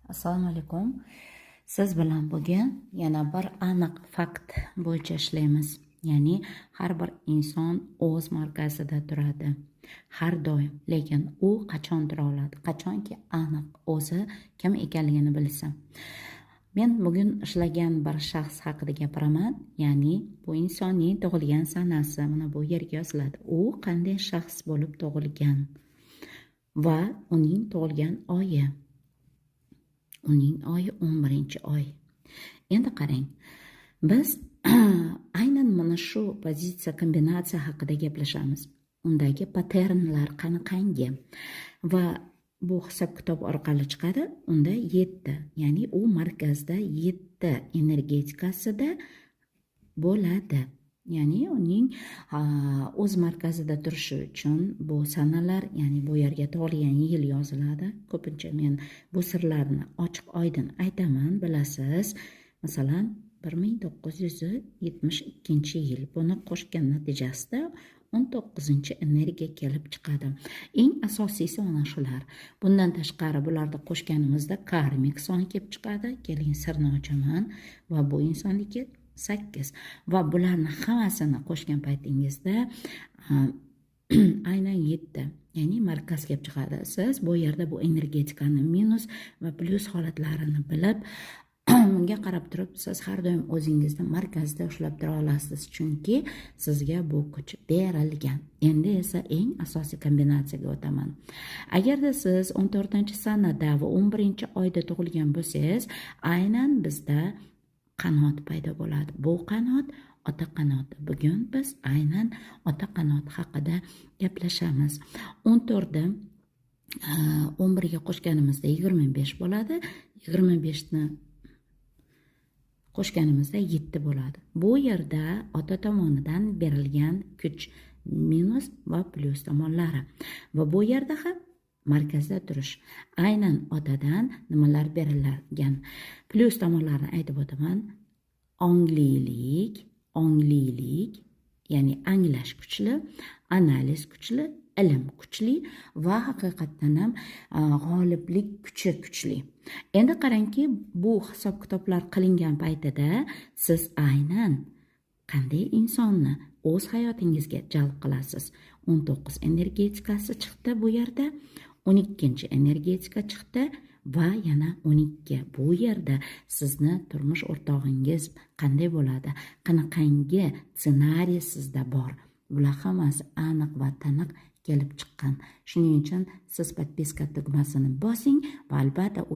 Assalomu alaykum. Siz bilan bugun yana bir aniq fakt bo'yicha ishlaymiz. Ya'ni har bir inson o'z markazida turadi. Har doim, lekin u qachon tura oladi? Qachonki aniq o'zi kim ekanligini bilsa. Men bugun ishlagan bir shaxs haqida gapiraman. Ya'ni bu insonning tug'ilgan sanasi mana bu yerga yoziladi. U qanday shaxs bo'lib tug'ilgan va uning tug'ilgan oyi. Uning oyi 11-oy. Endi qarang. Biz aynan mana shu pozitsiya kombinatsiya haqida gaplashamiz. Undagi patternlar qanaqangi va bu hisob-kitob orqali chiqadi. Unda 7, ya'ni u markazda 7 energetikasida bo'ladi. Ya'ni uning o'z markazida turishi uchun bu sanalar, ya'ni bu yerga tug'ilgan yil yoziladi. Ko'pincha men bu sirlarni ochiq oydin aytaman, bilasiz. Masalan, 1972-yil. Buni qo'shgan natijasida 19-energiya kelib chiqadi. Eng asosiysi mana shular. Bundan tashqari bularni qo'shganimizda karmik son kelib chiqadi. Keling sirni ochaman va bu insonniki 8 va bularni hammasini qo'shgan paytingizda aynan 7, ya'ni markaz kelib chiqadi. Siz bu yerda bu energetikani minus va plyus holatlarini bilib bunga qarab turib siz har doim o'zingizni markazda ushlab tura olasiz, chunki sizga bu kuch berilgan. Endi esa eng asosiy kombinatsiyaga o'taman. Agarda siz 14-sanada va 11-oyda tug'ilgan bo'lsangiz, aynan bizda qanot paydo bo'ladi. Bu qanot ota qanoti. Bugun biz aynan ota qanot haqida gaplashamiz. 14 ni 11 ga qo'shganimizda 25 bo'ladi. 25 ni qo'shganimizda 7 bo'ladi. Bu yerda ota tomonidan berilgan kuch minus va plyus tomonlari. Va bu yerda ham markazda turish. Aynan otadan nimalar berilgan? Plyus tomonlarini aytib o'taman. Onglilik, ya'ni anglash kuchli, analiz kuchli, ilm kuchli va haqiqatdan ham g'oliblik kuchli. Endi qarangki, bu hisob-kitoblar qilingan paytida siz aynan qanday insonni o'z hayotingizga jalb qilasiz? 19 energetikasi chiqdi bu yerda, 12-energetika chiqdi va yana 12. Bu yerda sizni turmush o'rtog'ingiz qanday bo'ladi? Qanaqangi ssenariy sizda bor? Bular hammasi aniq va taniq kelib chiqqan. Shuning uchun siz podpiska tugmasini bosing va albatta u